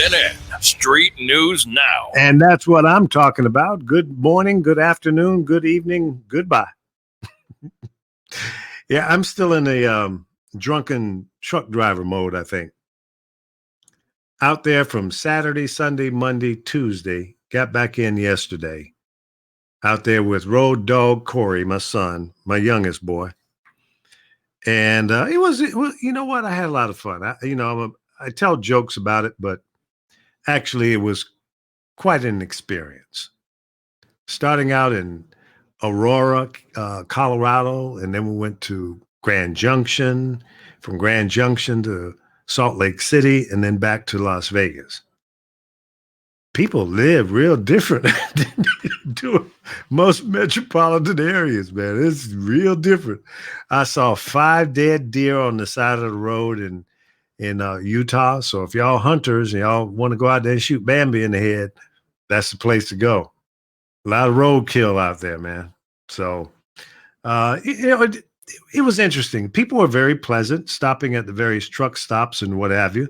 SNN, Street News Now. And that's what I'm talking about. Good morning, good afternoon, good evening, goodbye. Yeah, I'm still in a drunken truck driver mode, I think. Out there from Saturday, Sunday, Monday, Tuesday. Got back in yesterday. Out there with road dog Corey, my son, my youngest boy. And it was, you know what? I had a lot of fun. I tell jokes about it, but actually it was quite an experience. Starting out in Aurora, Colorado, and then we went to Grand Junction, from Grand Junction to Salt Lake City, and then back to Las Vegas. People live real different than they do most metropolitan areas, man. It's real different. I saw 5 dead deer on the side of the road in Utah. So if y'all hunters and y'all want to go out there and shoot Bambi in the head, that's the place to go. A lot of roadkill out there, man. So, it was interesting. People were very pleasant, stopping at the various truck stops and what have you.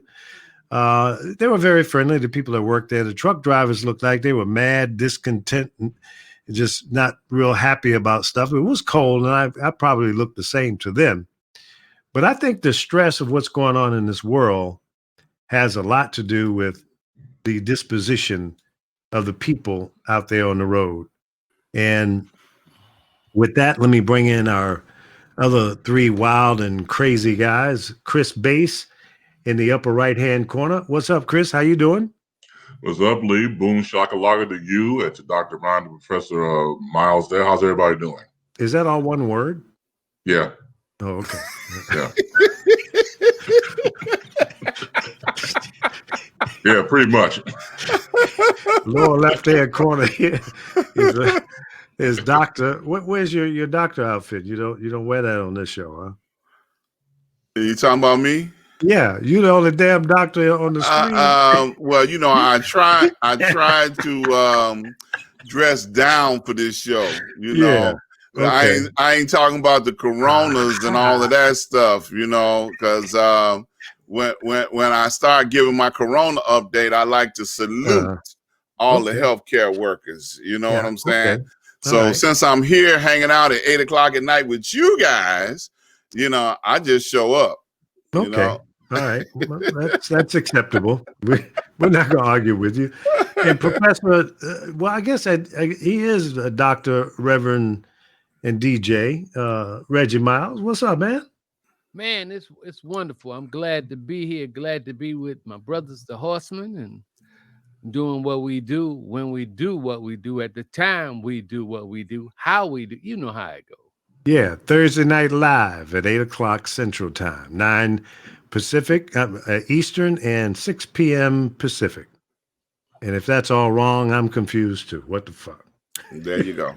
They were very friendly. The people that worked there, the truck drivers looked like they were mad, discontent, and just not real happy about stuff. It was cold, and I probably looked the same to them. But I think the stress of what's going on in this world has a lot to do with the disposition of the people out there on the road. And with that, let me bring in our other 3 wild and crazy guys. Chris Bass in the upper right-hand corner. What's up, Chris? How you doing? What's up, Lee? Boom shakalaka to you, and to Dr. Ron, to Professor Micheals there. How's everybody doing? Is that all one word? Yeah. Oh, okay. Yeah. Yeah, pretty much. Lower left-hand corner here is Doctor. Where's your doctor outfit? You don't wear that on this show, huh? Are you talking about me? Yeah, you the only damn doctor on the screen. Well, I tried to dress down for this show. Yeah. Okay. I ain't talking about the coronas and all of that stuff. Because when I start giving my corona update, I like to salute all the healthcare workers. You know what I'm saying? Okay. So since I'm here hanging out at 8:00 at night with you guys, I just show up. Okay. All right. Well, that's acceptable. We're not going to argue with you. And Professor, well, I guess he is a Dr. Reverend and DJ, Reggie Micheals. What's up, man? Man, it's wonderful. I'm glad to be here. Glad to be with my brothers, the Horsemen, and doing what we do, when we do what we do, at the time we do what we do, how we do. You know how it goes. Yeah, Thursday Night Live at 8:00 Central Time, 9 Pacific, Eastern, and 6 p.m. Pacific. And if that's all wrong, I'm confused too. What the fuck? There you go.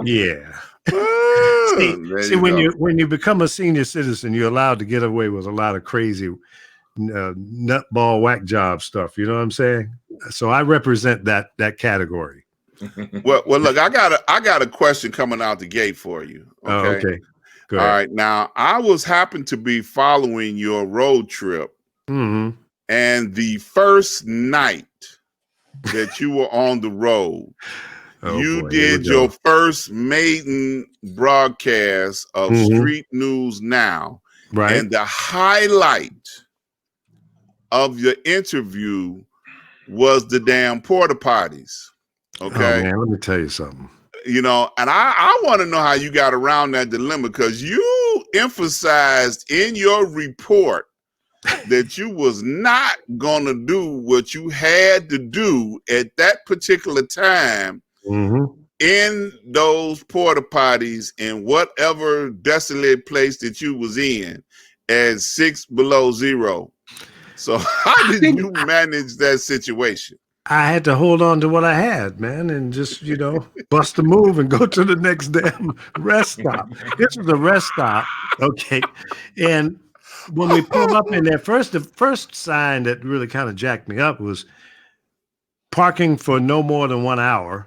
Yeah. See, when you become a senior citizen, you're allowed to get away with a lot of crazy nutball whack job stuff. You know what I'm saying? So I represent that category. Well, look, I got a question coming out the gate for you. Okay. Oh, okay. Go ahead. All right. Now, I happened to be following your road trip, and the first night that you were on the road, you did your first maiden broadcast of Street News Now, right? And the highlight of your interview was the damn porta potties. Okay. Oh, man, let me tell you something. And I want to know how you got around that dilemma, because you emphasized in your report that you was not going to do what you had to do at that particular time in those porta potties in whatever desolate place that you was in at 6 below zero. So how did you manage that situation? I had to hold on to what I had, man, and just, bust a move and go to the next damn rest stop. This was a rest stop, okay? And when we pulled up in there, the first sign that really kind of jacked me up was parking for no more than 1 hour.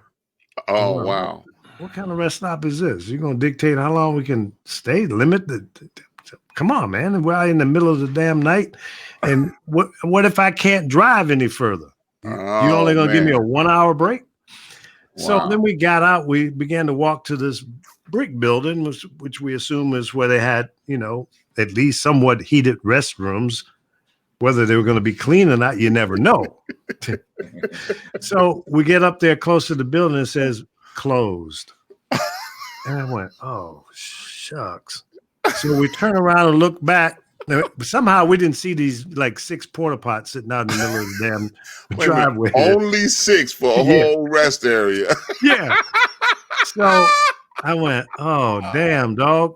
Oh, wow. What kind of rest stop is this? You're going to dictate how long we can stay, limit the come on, man. We're out in the middle of the damn night. And what if I can't drive any further? You only going to give me a 1 hour break? So then we got out. We began to walk to this brick building, which we assume is where they had, at least somewhat heated restrooms. Whether they were going to be clean or not, you never know. So we get up there close to the building and it says closed. And I went, oh, shucks. So we turn around and look back. Somehow we didn't see these like 6 porta pots sitting out in the middle of the damn driveway. Only 6 for a whole rest area. Yeah. So I went, oh, damn, dog.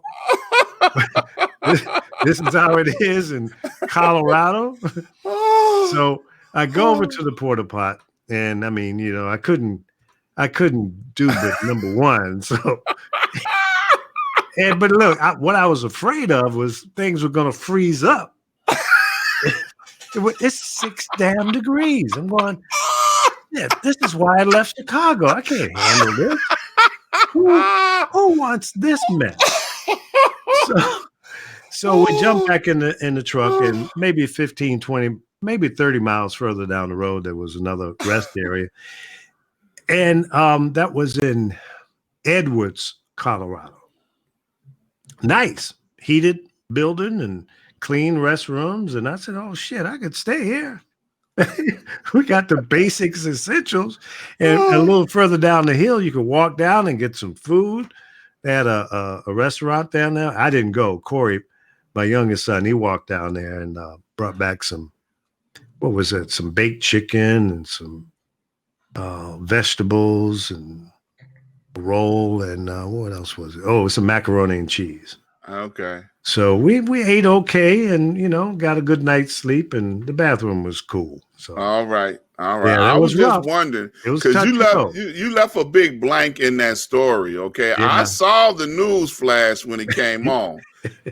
This is how it is in Colorado. So I go over to the porta pot, and I mean, I couldn't do but number one. So, but look, what I was afraid of was things were going to freeze up. It's 6 damn degrees. I'm going, yeah, this is why I left Chicago. I can't handle this. Who wants this mess? So we jumped back in the truck, and maybe 15, 20, maybe 30 miles further down the road, there was another rest area. And that was in Edwards, Colorado. Nice, heated building and clean restrooms. And I said, oh, shit, I could stay here. We got the basics, essentials. And a little further down the hill, you could walk down and get some food. They had a restaurant down there. I didn't go. Corey, my youngest son, he walked down there and brought back some, what was it? Some baked chicken and some vegetables and a roll and what else was it? Oh, some macaroni and cheese. Okay. So we ate okay and, got a good night's sleep, and the bathroom was cool. So all right. Yeah, I was just rough. wondering because you left a big blank in that story. Okay. Yeah. I saw the news flash when it came on.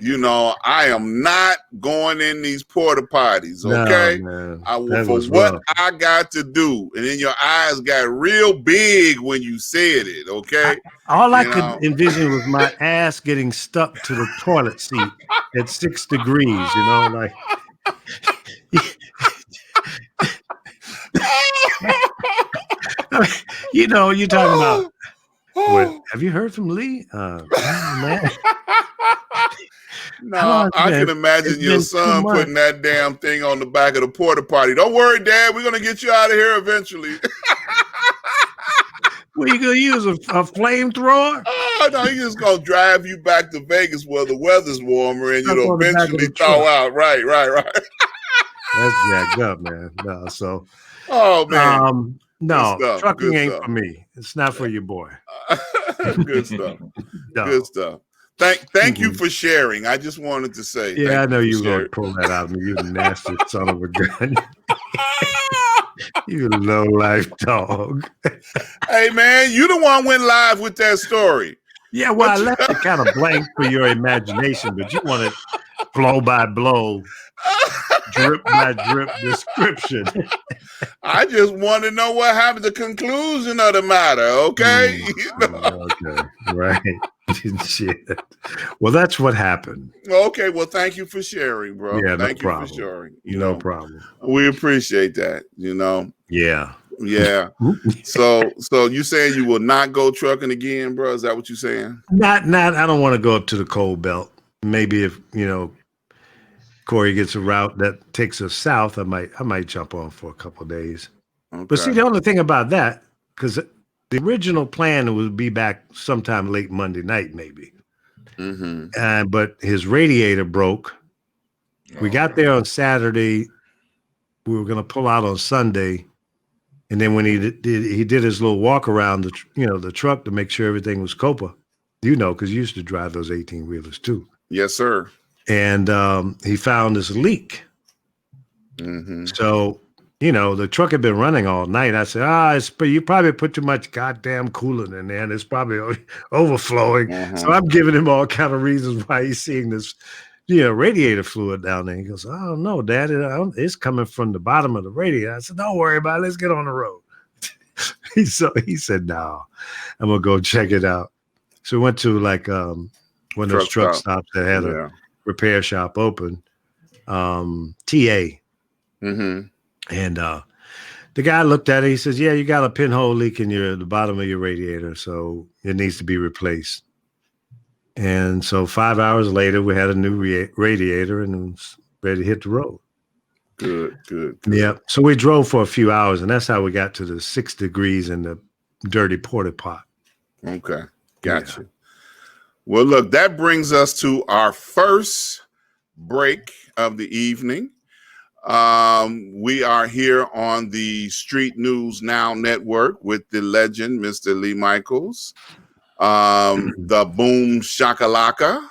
I am not going in these porta potties. Okay. For what rough. I got to do. And then your eyes got real big when you said it. Okay. All I could envision was my ass getting stuck to the toilet seat at 6 degrees, like. You're talking about. What, have you heard from Lee? Man. No, I can imagine your son putting that damn thing on the back of the porta potty. Don't worry, Dad. We're gonna get you out of here eventually. What, you gonna use a flamethrower? Oh no, he's just gonna drive you back to Vegas where the weather's warmer and you'll eventually thaw out. Right. That's jacked up, man. No, so. Oh man. No, trucking ain't for me. It's not for your boy. Good stuff. No. Good stuff. Thank you for sharing. I just wanted to say. Yeah, I know you were going to pull that out of me. You nasty son of a gun. You low life dog. Hey man, you the one went live with that story. Yeah, well, I left it kind of blank for your imagination, but you wanted blow by blow, drip by drip description. I just want to know what happened, the conclusion of the matter, okay? Okay, right. Shit. Well, that's what happened. Okay, well, thank you for sharing, bro. Yeah, thank no you problem. for sharing. No problem. We appreciate that, Yeah. Yeah. So you saying you will not go trucking again, bro? Is that what you're saying? Not. I don't want to go up to the cold belt. Maybe if Corey gets a route that takes us south, I might jump on for a couple of days. Okay. But see, the only thing about that, because the original plan would be back sometime late Monday night, maybe. Mm-hmm. But his radiator broke. We got there on Saturday. We were going to pull out on Sunday. And then when he did his little walk around the truck to make sure everything was Copa, because you used to drive those 18-wheelers too. Yes, sir. And he found this leak. Mm-hmm. So, the truck had been running all night. I said, you probably put too much goddamn coolant in there, and it's probably overflowing. Mm-hmm. So I'm giving him all kind of reasons why he's seeing this, radiator fluid down there. He goes, oh, no, Dad, it's coming from the bottom of the radiator. I said, don't worry about it. Let's get on the road. He said, no, I'm going to go check it out. So we went to one of those truck stops that had repair shop open, TA. Mm-hmm. And the guy looked at it. He says, "Yeah, you got a pinhole leak in the bottom of your radiator, so it needs to be replaced." And so 5 hours later, we had a new radiator and it was ready to hit the road. Good. Yeah. So we drove for a few hours, and that's how we got to the 6 degrees in the dirty porta pot. Okay. Gotcha. Well, look, that brings us to our first break of the evening. We are here on the Street News Now Network with the legend, Mr. Lee Micheals, the Boom Shakalaka,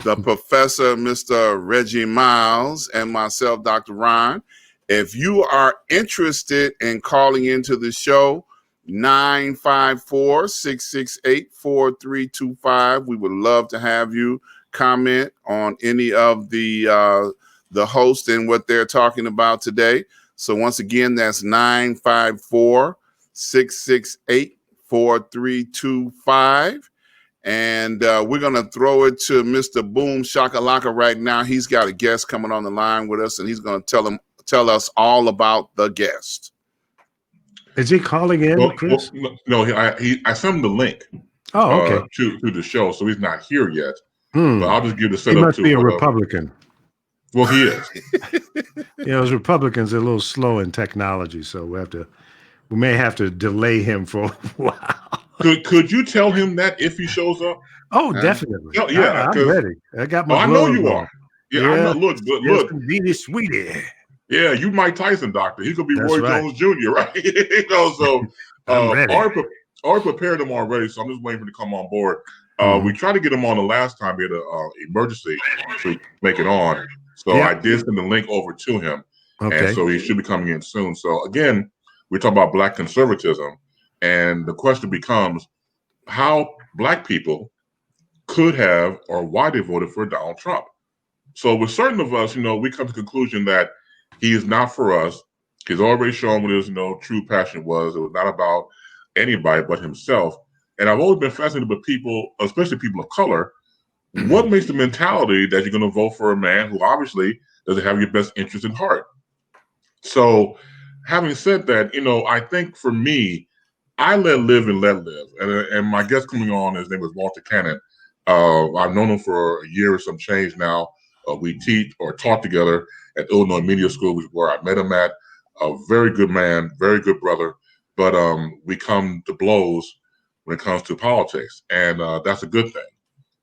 the professor, Mr. Reggie Miles, and myself, Dr. Ron. If you are interested in calling into the show, 954-668-4325. We would love to have you comment on any of the host and what they're talking about today. So once again, that's 954-668-4325. And we're going to throw it to Mr. Boom Shakalaka right now. He's got a guest coming on the line with us, and he's going to tell us all about the guest. Is he calling in, Chris? No, I sent him the link. Oh, okay. To the show, so he's not here yet. But I'll just give the setup. He must be a Republican. Well, he is. As Republicans are a little slow in technology, so we may have to delay him for a while. Could you tell him that if he shows up? Oh, definitely. Yeah, I'm ready. I got my. I know you are. Yeah, I know. Look. Beanie Sweetie. Yeah, you Mike Tyson, doctor. He could be That's Roy right. Jones Jr., right? So I'm ready. already prepared him already, so I'm just waiting for him to come on board. We tried to get him on the last time. He had an emergency, so he could make it on. So I did send the link over to him, and so he should be coming in soon. So again, we talk about Black conservatism, and the question becomes how Black people could have or why they voted for Donald Trump. So with certain of us, we come to the conclusion that he is not for us. He's already shown what his, true passion was. It was not about anybody but himself. And I've always been fascinated with people, especially people of color. What makes the mentality that you're going to vote for a man who obviously doesn't have your best interest in heart? So having said that, I think for me, I let live and let live. And my guest coming on, his name is Walter Cannon. I've known him for a year or some change now. We teach or taught together at Illinois Media School, which is where I met him at. A very good man, very good brother. But we come to blows when it comes to politics. And that's a good thing,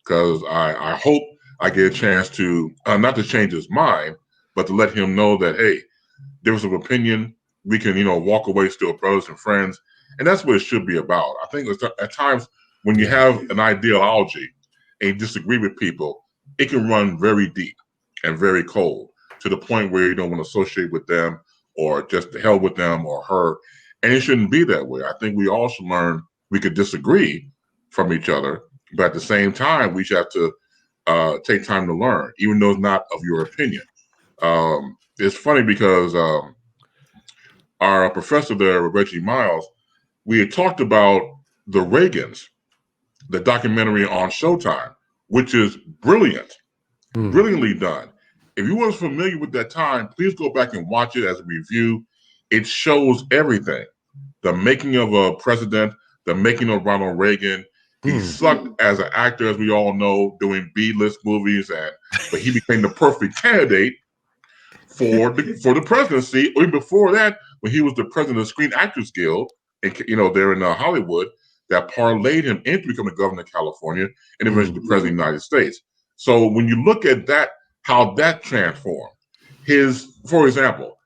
because I hope I get a chance to, not to change his mind, but to let him know that, hey, difference of opinion, we can, walk away still brothers and friends. And that's what it should be about. I think at times when you have an ideology and you disagree with people, it can run very deep and very cold to the point where you don't want to associate with them or just to hell with them or her. And it shouldn't be that way. I think we all should learn we could disagree from each other, but at the same time, we should have to take time to learn, even though it's not of your opinion. It's funny because our professor there, Reggie Miles, we had talked about the Reagans, the documentary on Showtime, which is brilliant, brilliantly done. If you weren't familiar with that time, please go back and watch it as a review. It shows everything. The making of a president, the making of Ronald Reagan. He sucked as an actor, as we all know, doing B-list movies, but he became the perfect candidate for the presidency. Even before that, when he was the president of the Screen Actors Guild, there in Hollywood, that parlayed him into becoming governor of California and eventually the president of the United States. So when you look at that, how that transformed for example,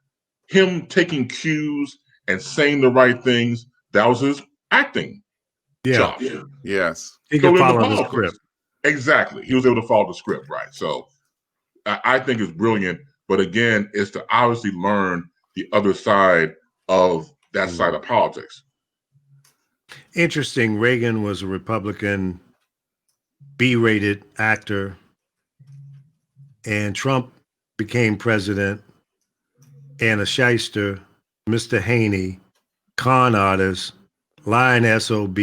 him taking cues and saying the right things, that was his acting job. Yes. He could follow the script. Exactly. He was able to follow the script, right? So I think it's brilliant. But again, it's to obviously learn the other side of that side of politics. Interesting. Reagan was a Republican, B-rated actor, and Trump became president, and a shyster, Mr. Haney, con artist, lying SOB,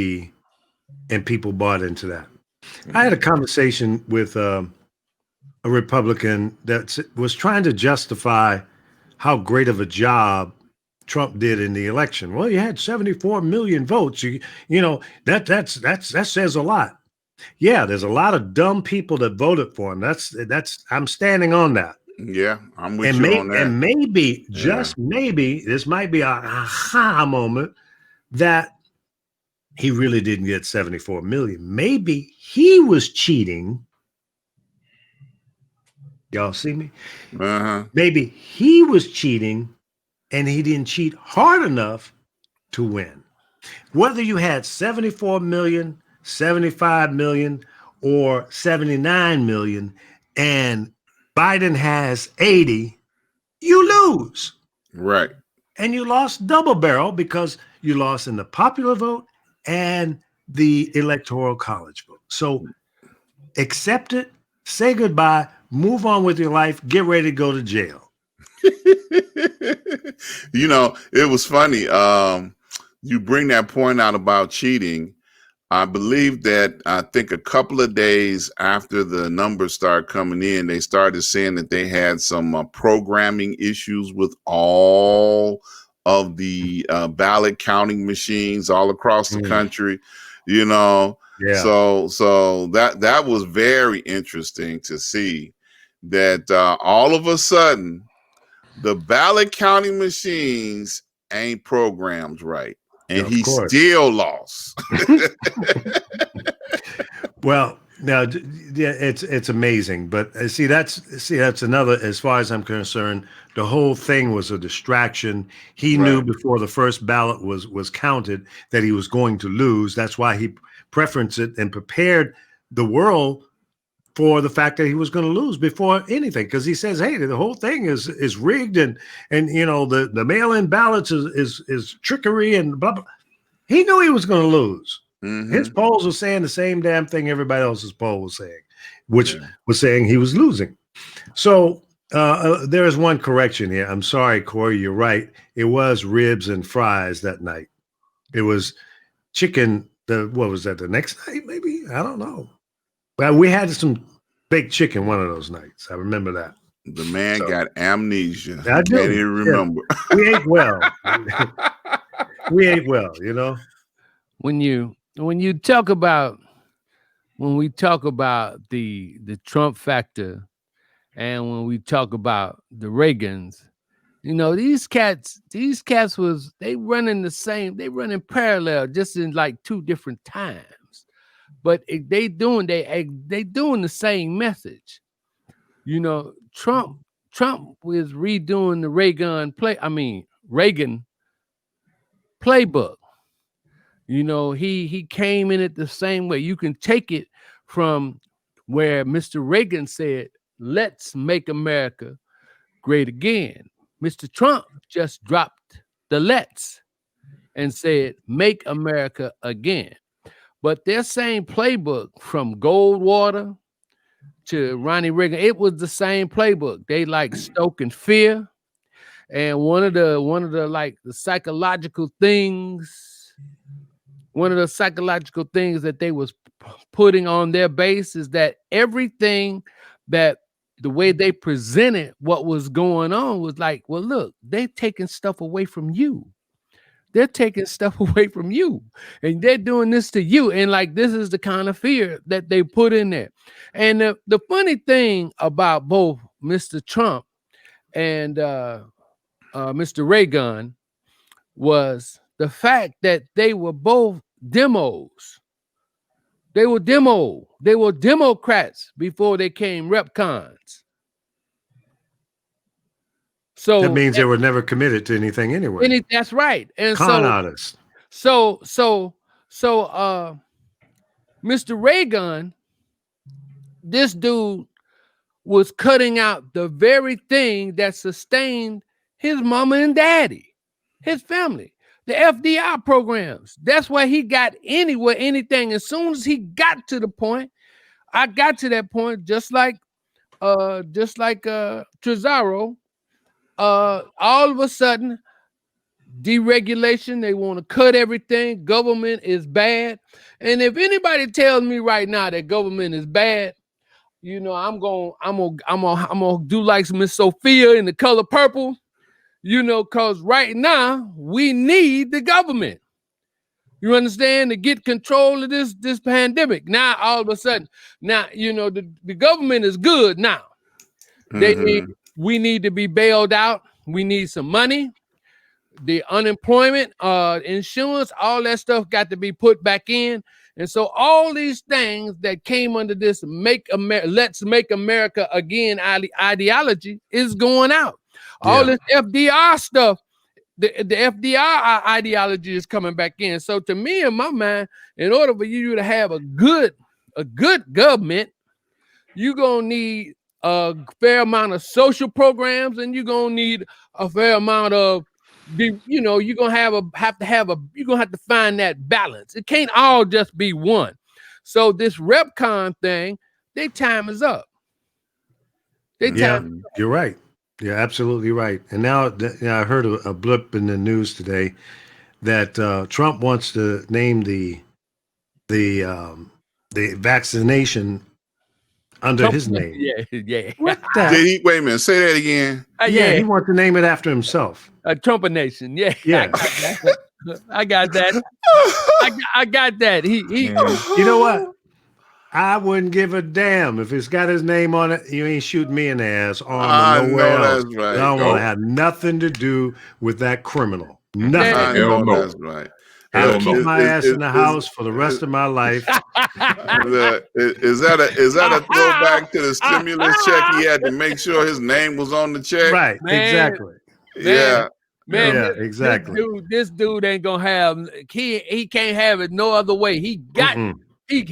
and people bought into that. I had a conversation with a Republican that was trying to justify how great of a job Trump did in the election. Well, you had 74 million votes. You know, that says a lot. Yeah, there's a lot of dumb people that voted for him. That's I'm standing on that. Yeah, I'm with you on that. And maybe, just maybe, this might be a aha moment that he really didn't get 74 million. Maybe he was cheating. Y'all see me? Maybe he was cheating and he didn't cheat hard enough to win. Whether you had 74 million, 75 million, or 79 million, and Biden has 80, you lose. Right. And you lost double barrel because you lost in the popular vote and the electoral college vote. So accept it, say goodbye, move on with your life, get ready to go to jail. You know, it was funny. You bring that point out about cheating. I believe that I think a couple of days after the numbers started coming in, they started saying that they had some programming issues with all of the ballot counting machines all across the country, you know. Yeah. So that was very interesting to see that all of a sudden the ballot counting machines ain't programmed right. And he still lost. Well, now, yeah, it's amazing, but that's another. As far as I'm concerned, the whole thing was a distraction. He knew before the first ballot was counted that he was going to lose. That's why he preferenced it and prepared the world for the fact that he was going to lose before anything, because he says, "Hey, the whole thing is rigged, and you know the mail-in ballots is trickery and blah blah." He knew he was going to lose. His polls were saying the same damn thing everybody else's poll was saying, which was saying he was losing. So there is one correction here. I'm sorry, Corey, you're right. It was ribs and fries that night. It was chicken. What was that? The next night, maybe? I don't know. But we had some baked chicken one of those nights. I remember that. The man got amnesia. I do. Can't even remember. Yeah. We ate well. We ate well, you know. When we talk about the Trump factor, and when we talk about the Reagans, you know, these cats they running parallel, just in like two different times. But they doing the same message. You know, Trump is redoing the Reagan playbook. You know, he came in it the same way. You can take it from where Mr. Reagan said, "Let's make America great again." Mr. Trump just dropped the "let's" and said, "Make America again." But their same playbook, from Goldwater to Ronnie Reagan, it was the same playbook. They like stoking fear, and one of the like the psychological things. One of the psychological things that they was putting on their base is that everything that the way they presented what was going on was like, well, look, they're taking stuff away from you. They're taking stuff away from you, and they're doing this to you. And like, this is the kind of fear that they put in there. And the funny thing about both Mr. Trump and Mr. Reagan was the fact that they were both demos. They were Democrats before they came Repcons. So that means they were never committed to anything anyway. That's right. And con artists. So Mr. Reagan, this dude was cutting out the very thing that sustained his mama and daddy, his family. The FDR programs. That's why he got anything. As soon as he got to the point, I got to that point, just like Trezaro. All of a sudden, deregulation. They want to cut everything. Government is bad. And if anybody tells me right now that government is bad, you know, I'm gonna do like Miss Sophia in The Color Purple, you know, because right now we need the government. You understand, to get control of this pandemic. Now all of a sudden, now you know the government is good now. We need to be bailed out. We need some money. The unemployment, insurance, all that stuff got to be put back in. And so all these things that came under this let's make America again ideology is going out. All this FDR stuff, the FDR ideology is coming back in. So to me, in my mind, in order for you to have a good government, you're gonna need a fair amount of social programs, and you're gonna need a fair amount of you're gonna have to find that balance. It can't all just be one. So this RepCon thing, their time is up. You're right. You're absolutely right. And now I heard a blip in the news today that Trump wants to name the vaccination under his name. Yeah. What the? Did he? Wait a minute. Say that again. He wants to name it after himself. Trump-a-nation. Yeah. I got that. I got that. He. You know what? I wouldn't give a damn if it's got his name on it. You ain't shooting me in the ass, arm, or nowhere else. That's right. I don't want to have nothing to do with that criminal. Nothing. That's right. I'll keep my ass in the house for the rest of my life. Is that a throwback to the stimulus check? He had to make sure his name was on the check. Right. Exactly. Man, exactly. This dude ain't gonna have. He can't have it no other way. He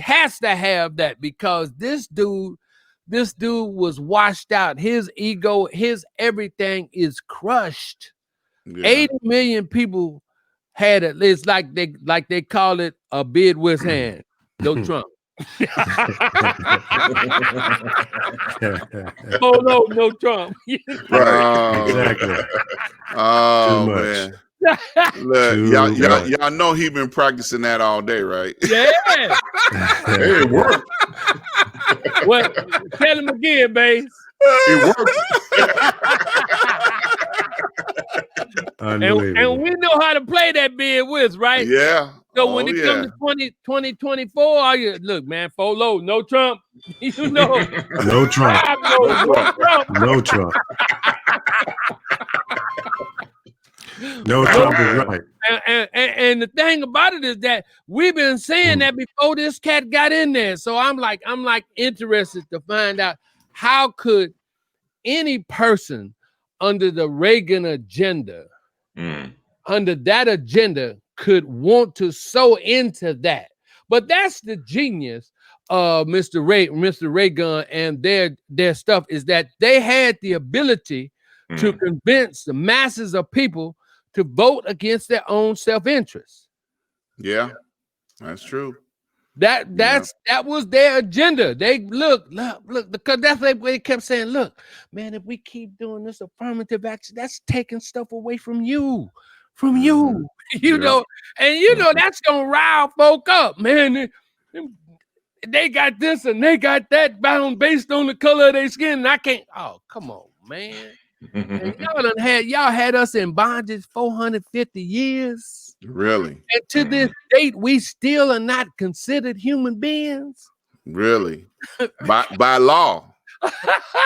has to have that, because this dude was washed out. His ego, his everything is crushed. 80 million people had it. It's like they call it a bid with hand. No Trump. No Trump. Right. Exactly. Oh man. Look, y'all know he been practicing that all day, right? Yeah. Hey, it worked. Well, tell him again, babe. It worked. And we know how to play that bid with, right? Yeah. So when it comes to 2024, look, man, Folo, no Trump. You know, no Trump. No Trump. No Trump is right. And the thing about it is that we've been saying that before this cat got in there. So I'm like interested to find out, how could any person under the Reagan agenda, under that agenda, could want to sow into that? But that's the genius of Mr. Reagan and their stuff, is that they had the ability to convince the masses of people to vote against their own self-interest. Yeah, that's true. That was their agenda. They look, because that's what they kept saying. Look, man, if we keep doing this affirmative action, that's taking stuff away from you. You know, and that's gonna rile folk up, man. They got this and they got that bound based on the color of their skin. And I can't. Oh, come on, man. And y'all had us in bondage 450 years. Really? And to this date, we still are not considered human beings. Really? by law.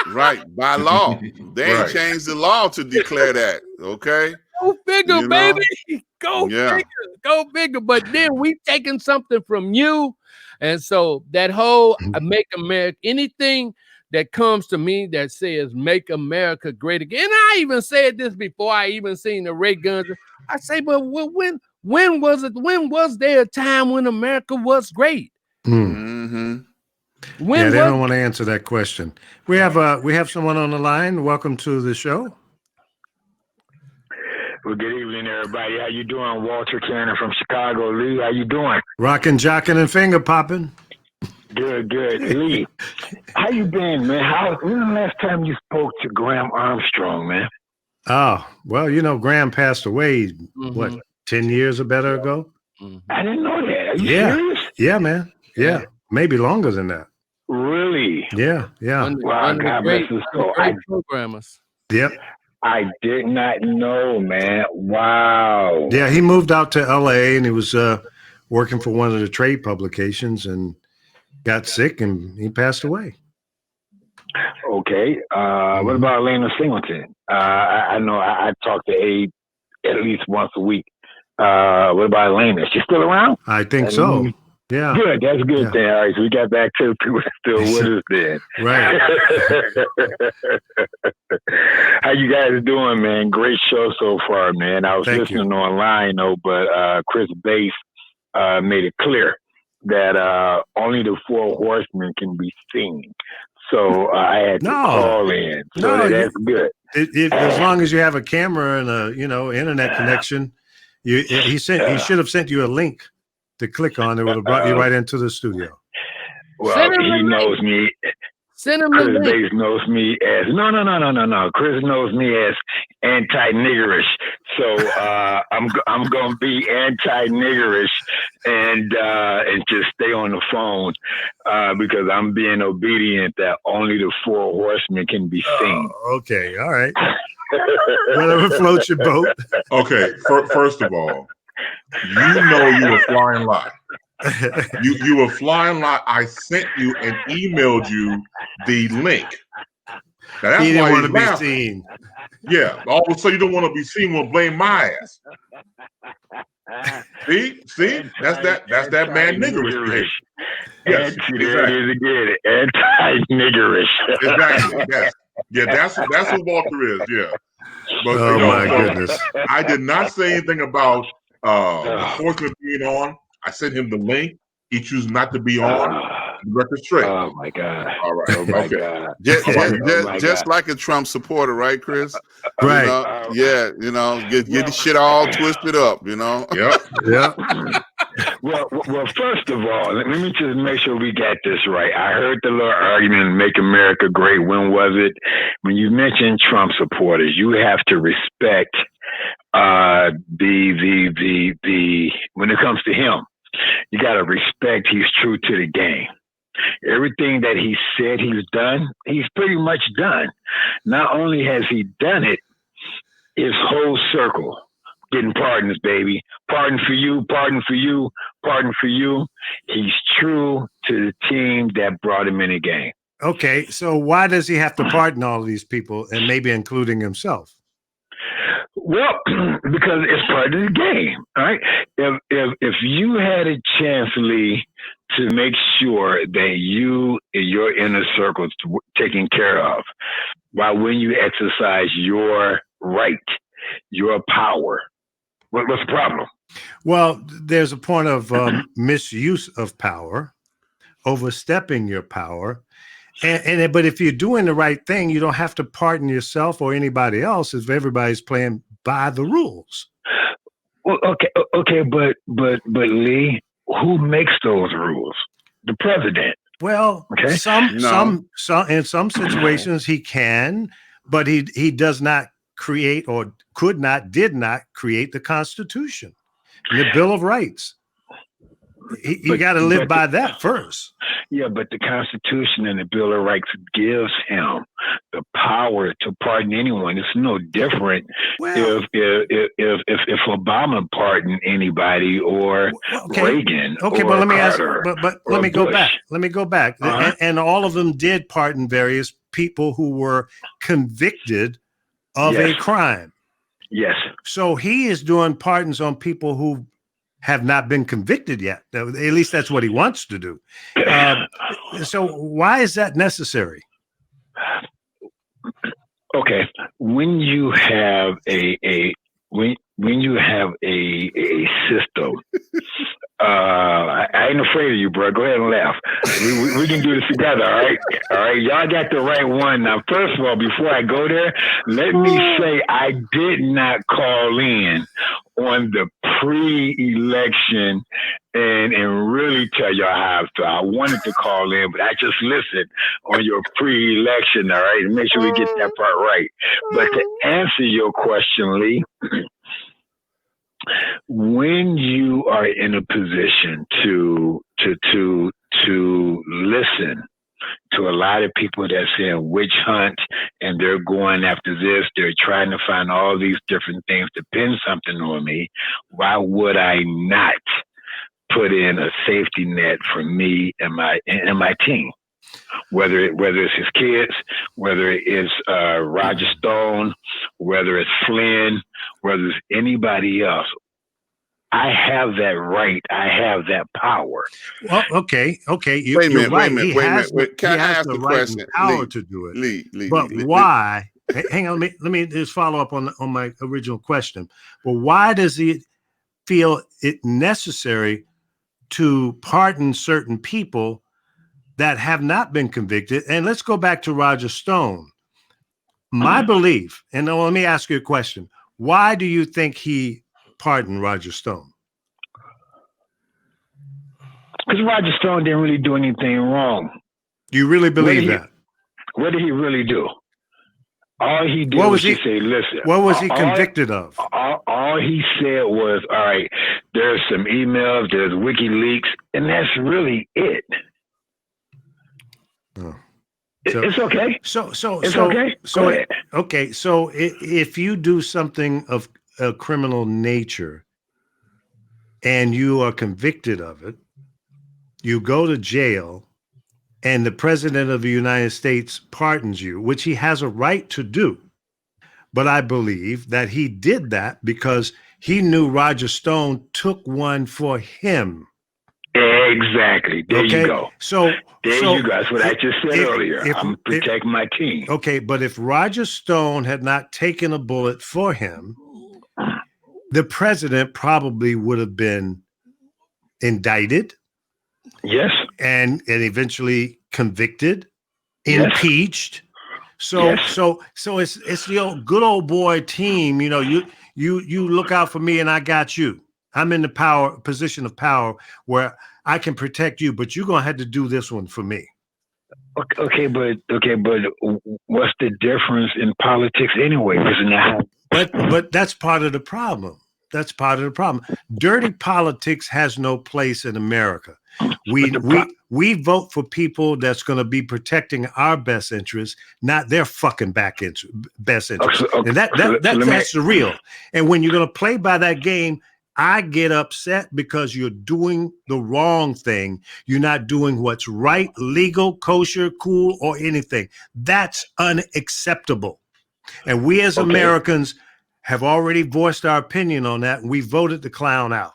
Right, by law. They ain't changed the law to declare that. Okay. Go figure, baby. Go figure. But then we taking something from you. And so that whole make America, anything that comes to me that says make America great again. And I even said this before I even seen the ray guns. I say, but when was it? When was there a time when America was great? Mm-hmm. They don't want to answer that question. We have someone on the line. Welcome to the show. Well, good evening, everybody. How you doing? Walter Cannon from Chicago. Lee, how you doing? Rocking, jocking, and finger popping. Good. Lee, how you been, man? When the last time you spoke to Graham Armstrong, man? Oh, well, Graham passed away, 10 years or better ago? I didn't know that. Are you serious? Yeah, man. Yeah, maybe longer than that. Really? Yeah. Wow, God bless his soul. Great programmers. Yep. I did not know, man. Wow. Yeah, he moved out to LA and he was working for one of the trade publications and got sick and he passed away. Okay. What about Lena Singleton? I know I talk to Abe at least once a week. What about Lena? Is she still around? I think so. Yeah. Good. That's good. Yeah. Then. All right. So we got back to the people that still with us then. Right. How you guys doing, man? Great show so far, man. I was listening online, though, but Chris Bass made it clear that only the 4 horsemen can be seen. So I had to call in. So that's good. As long as you have a camera and a internet connection, he should have sent you a link to click on. It would have brought you right into the studio. Well, he knows me. Send him Chris the link. Bass knows me as no. Chris knows me as anti-niggerish. So I'm gonna be anti-niggerish and just stay on the phone because I'm being obedient that only the 4 horsemen can be seen. Okay, all right. Whatever floats your boat. Okay, first of all, you were flying live. You were flying live. I sent you and emailed you the link. Now, that's he didn't why want he's to be laughing. seen. Yeah. All of a sudden, you don't want to be seen. We'll blame my ass. See, that's that man niggerish behavior. Yes, there it is again. Anti-niggerish. Exactly. Yes. Yeah, that's who Walter is. Yeah. But my goodness. I did not say anything about the horseman being on. I sent him the link. He chose not to be on. The record straight. Oh my God! All right. Oh my Okay. God! Just like a Trump supporter, right, Chris? Right. Get the shit all twisted up. Yep. Yeah. Well, first of all, let me just make sure we got this right. I heard the little argument, "Make America Great." When was it? When you mentioned Trump supporters, you have to respect the when it comes to him, you got to respect he's true to the game. Everything that he said he's done, he's pretty much done. Not only has he done it, his whole circle getting pardons, baby. Pardon for you, pardon for you, pardon for you. He's true to the team that brought him in the game. Okay, so why does he have to pardon all of these people and maybe including himself? Well, because it's part of the game, all right? If you had a chance, Lee, to make sure that your inner circle's taken care of, why wouldn't you exercise your right, your power? What's the problem? Well, there's a point of misuse of power, overstepping your power. But if you're doing the right thing, you don't have to pardon yourself or anybody else if everybody's playing by the rules. Well, okay, but Lee, who makes those rules? The president. Well, okay. Some in some situations he can, but he does not create or did not create the Constitution, the Bill of Rights. You got to live by that first. Yeah, but the Constitution and the Bill of Rights gives him the power to pardon anyone. It's no different if Obama pardoned anybody or Reagan. Okay, or but let me Carter let me go Bush. back. Let me go back. Uh-huh. And all of them did pardon various people who were convicted of a crime. Yes. So he is doing pardons on people who have not been convicted yet. At least that's what he wants to do. So why is that necessary? Okay, when you have a system, I ain't afraid of you, bro. Go ahead and laugh. We can do this together, all right? All right, y'all got the right one. Now, first of all, before I go there, let me say I did not call in on the pre-election and really tell y'all how I feel. I wanted to call in, but I just listened on your pre-election, all right? Make sure we get that part right. But to answer your question, Lee, when you are in a position to listen lot of people that saying witch hunt, and they're going after this. They're trying to find all these different things to pin something on me. Why would I not put in a safety net for me and my team? Whether it's his kids, whether it's Roger Stone, whether it's Flynn, whether it's anybody else, I have that right. I have that power. Well, okay. Wait a minute. Can I ask the question? Power Lee, to do it. Lee, but why? Hang on. Let me just follow up on my original question. But why does he feel it necessary to pardon certain people that have not been convicted? And let's go back to Roger Stone. My belief, and let me ask you a question. Why do you think he pardoned Roger Stone? Because Roger Stone didn't really do anything wrong. You really believe that? What did he really do? All he did was he say, listen. What was he convicted of? All he said was, all right, there's some emails, there's WikiLeaks, and that's really it. Oh. It's okay. So okay. Okay. So if you do something of a criminal nature and you are convicted of it, you go to jail, and the president of the United States pardons you, which he has a right to do. But I believe that he did that because he knew Roger Stone took one for him. Exactly. There you go. So you go. That's what I just said earlier. I'm protecting my team. Okay, but if Roger Stone had not taken a bullet for him, the president probably would have been indicted. Yes. And eventually convicted, impeached. So it's the old good old boy team. You know, you look out for me and I got you. I'm in the position of power where I can protect you, but you're gonna have to do this one for me. Okay, but what's the difference in politics anyway? But that's part of the problem. That's part of the problem. Dirty politics has no place in America. We vote for people that's going to be protecting our best interests, not their fucking best interests. And that's the real. And when you're going to play by that game, I get upset because you're doing the wrong thing. You're not doing what's right, legal, kosher, cool, or anything. That's unacceptable. And we as Americans have already voiced our opinion on that, and we voted the clown out.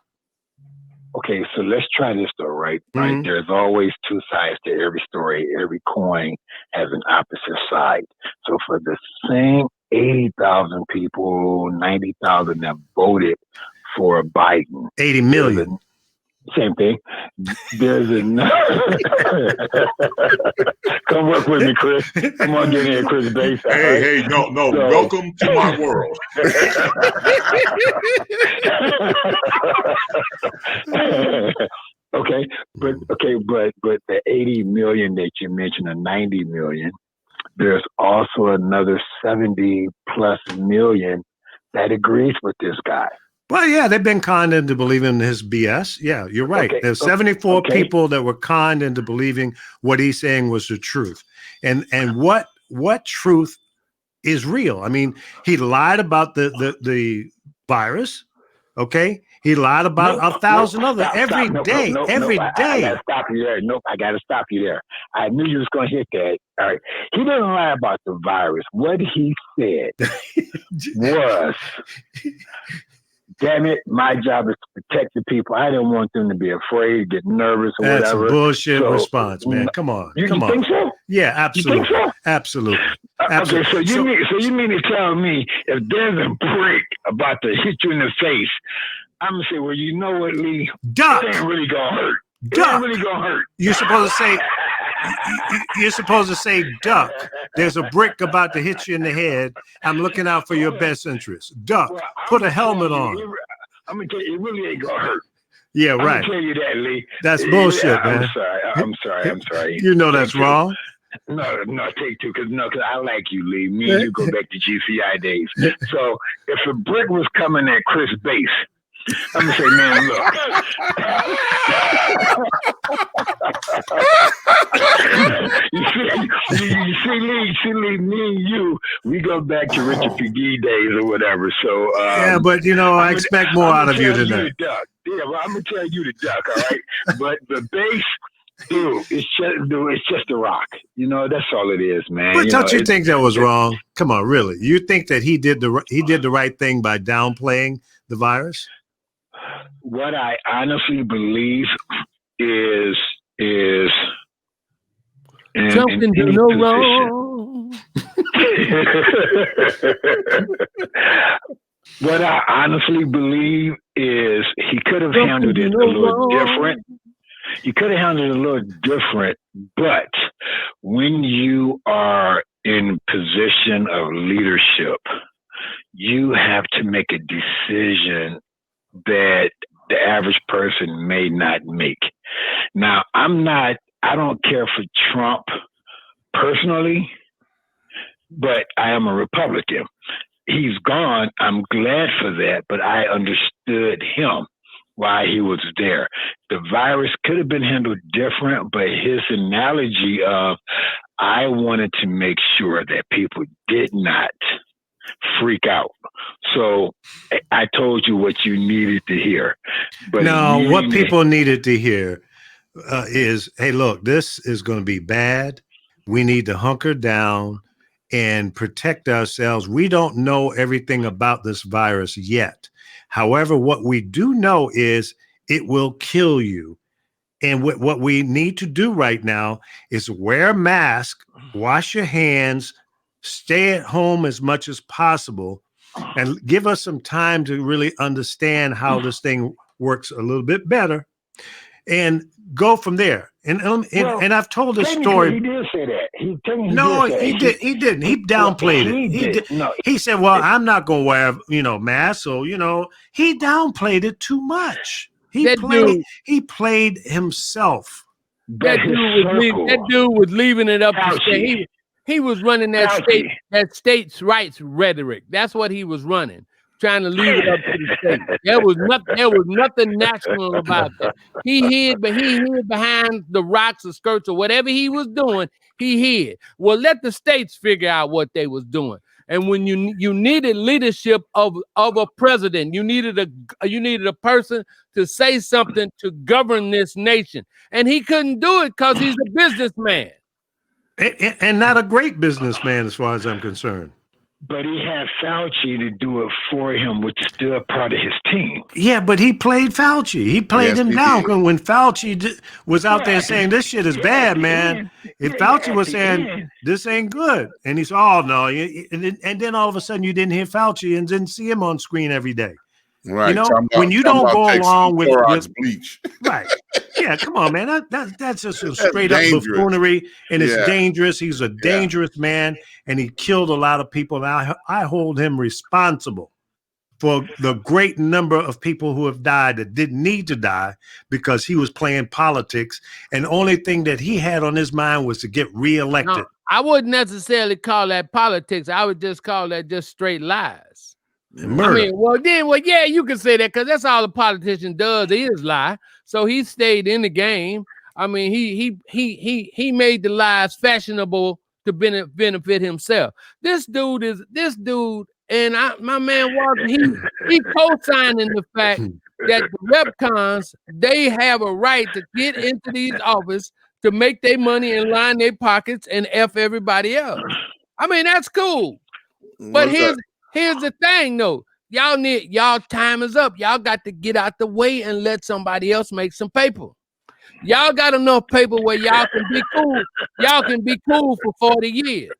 Okay, so let's try this though, right? Right. There's always two sides to every story. Every coin has an opposite side. So for the same 80,000 people, 90,000 that voted for Biden, 80 million. Same thing. There's another. Come work with me, Chris. Come on, get in, Chris Bates. Hey, no. So, welcome to my world. But the 80 million that you mentioned, the 90 million, there's also another 70 plus million that agrees with this guy. Well, yeah, they've been conned into believing his BS. Yeah, you're right. There's 74 people that were conned into believing what he's saying was the truth. And what truth is real? I mean, he lied about the virus. Okay, he lied about 1,000 others every day. I gotta stop you there. I gotta stop you there. I knew you was gonna hit that. All right, he didn't lie about the virus. What he said was, damn it, my job is to protect the people. I didn't want them to be afraid, get nervous, or That's whatever. That's a bullshit response, man. Come on. You think so? Yeah, absolutely. You think so? Absolutely. Okay, so you mean to tell me if there's a break about to hit you in the face, I'm going to say, well, you know what, Lee? Duck. It ain't really going to hurt. Duck. It ain't really going to hurt. You're supposed to say, duck. There's a brick about to hit you in the head. I'm looking out for your best interest. Duck. Well, put a helmet on. I'm going to tell you, it really ain't going to hurt. Yeah, right. I'm going to tell you that, Lee. That's bullshit, man. I'm sorry. You know that's wrong. No, take two, because I like you, Lee. Me and you go back to GCI days. So if a brick was coming at Chris Bates, I'm gonna say, man, look. see, Lee, me and you, we go back to Richard McGee days or whatever. So yeah, but I expect more out of you than that. Yeah, well, I'm gonna tell you to duck, all right? But the bass, dude, it's just a rock. That's all it is, man. But don't you think that was wrong? Come on, really? You think that he did the right thing by downplaying the virus? What I honestly believe is something to no wrong. What I honestly believe is he could have handled it a little different. He could have handled it a little different, but when you are in position of leadership, you have to make a decision that the average person may not make. Now, I don't care for Trump personally, but I am a Republican. He's gone. I'm glad for that, but I understood him, why he was there. The virus could have been handled different, but his analogy of, I wanted to make sure that people did not freak out. So I told you what you needed to hear. But no, what people needed to hear is, hey, look, this is going to be bad. We need to hunker down and protect ourselves. We don't know everything about this virus yet. However, what we do know is it will kill you. And what we need to do right now is wear a mask, wash your hands, stay at home as much as possible, and give us some time to really understand how this thing works a little bit better and go from there. And I've told this story. He did say that. He didn't. He didn't. He downplayed it. He said, well, I'm not going to wear, masks. So, he downplayed it too much. He played himself. That dude was leaving it up to say he was running that states' rights rhetoric. That's what he was running, trying to leave it up to the state. There was nothing national about that. He hid behind the rocks or skirts or whatever he was doing. He hid. Well, let the states figure out what they was doing. And when you needed leadership of a president, you needed a person to say something to govern this nation, and he couldn't do it because he's a businessman. And not a great businessman, as far as I'm concerned. But he had Fauci to do it for him, which is still part of his team. Yeah, but he played Fauci. He played him down. When Fauci was out there saying, this shit is bad, man. If Fauci was saying, this ain't good. And he said, oh, no. And then all of a sudden you didn't hear Fauci and didn't see him on screen every day. Right. When you don't go along with bleach. Right. Yeah, come on, man. That's just a straight up buffoonery, and it's dangerous. He's a dangerous man, and he killed a lot of people. And I hold him responsible for the great number of people who have died that didn't need to die because he was playing politics, and the only thing that he had on his mind was to get reelected. No, I wouldn't necessarily call that politics. I would just call that just straight lies. Murder. I mean, yeah, you can say that because that's all a politician does is lie. So he stayed in the game. I mean, he made the lies fashionable to benefit himself. This dude, and my man Walker, he co-signing the fact that the Repcons, they have a right to get into these offices to make their money and line their pockets and F everybody else. I mean, that's cool. But here's the thing, though. Y'all time is up. Y'all got to get out the way and let somebody else make some paper. Y'all got enough paper where y'all can be cool. Y'all can be cool for 40 years.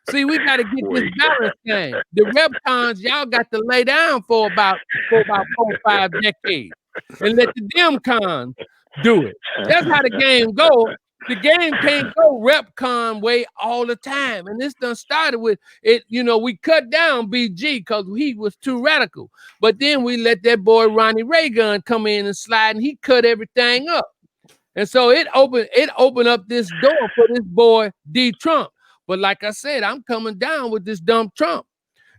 See, we got to get this balance thing. The Repcons, y'all got to lay down for about 4 or 5 decades and let the Demcons do it. That's how the game goes. The game can't go Repcon way all the time. And this done started with it, we cut down BG because he was too radical. But then we let that boy Ronnie Reagan come in and slide, and he cut everything up. And so it opened up this door for this boy D Trump. But like I said, I'm coming down with this dumb Trump.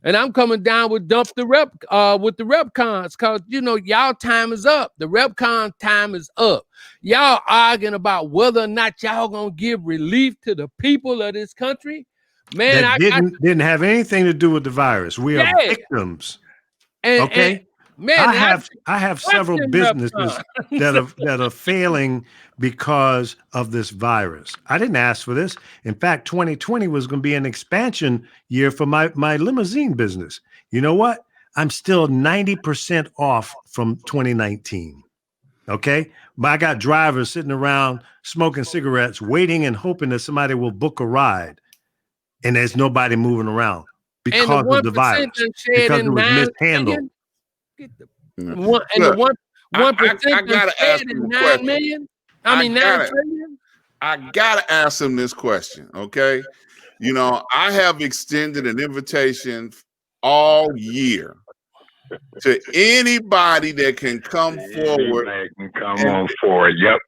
And I'm coming down with dump the rep with the rep cons, because y'all time is up. The rep con time is up. Y'all arguing about whether or not y'all gonna give relief to the people of this country. Man, that didn't have anything to do with the virus. We are victims. Okay. I have several businesses that are failing because of this virus. I didn't ask for this. In fact, 2020 was going to be an expansion year for my limousine business. You know what? I'm still 90% off from 2019. Okay. But I got drivers sitting around smoking cigarettes, waiting and hoping that somebody will book a ride. And there's nobody moving around because of the virus, because it was mishandled. The 1% I gotta ask him a question. I gotta ask him this question, okay? I have extended an invitation all year to anybody that can come forward. Yep.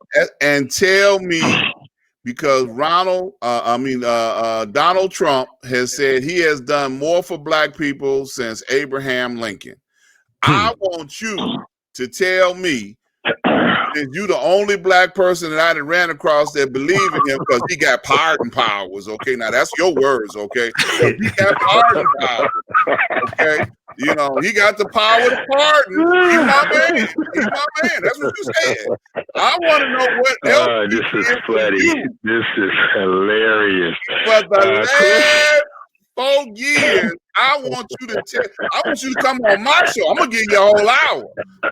And tell me, because Donald Trump has said he has done more for black people since Abraham Lincoln. I want you to tell me that you're the only black person that I ran across that believe in him because he got pardon powers. Okay, now that's your words. Okay, he got pardon powers. Okay, he got the power to pardon. He's my man. He's my man. That's what you said. I want to know what else. This is funny. This is hilarious. But the last 4 years, I want you to come on my show. I'm gonna give you a whole hour.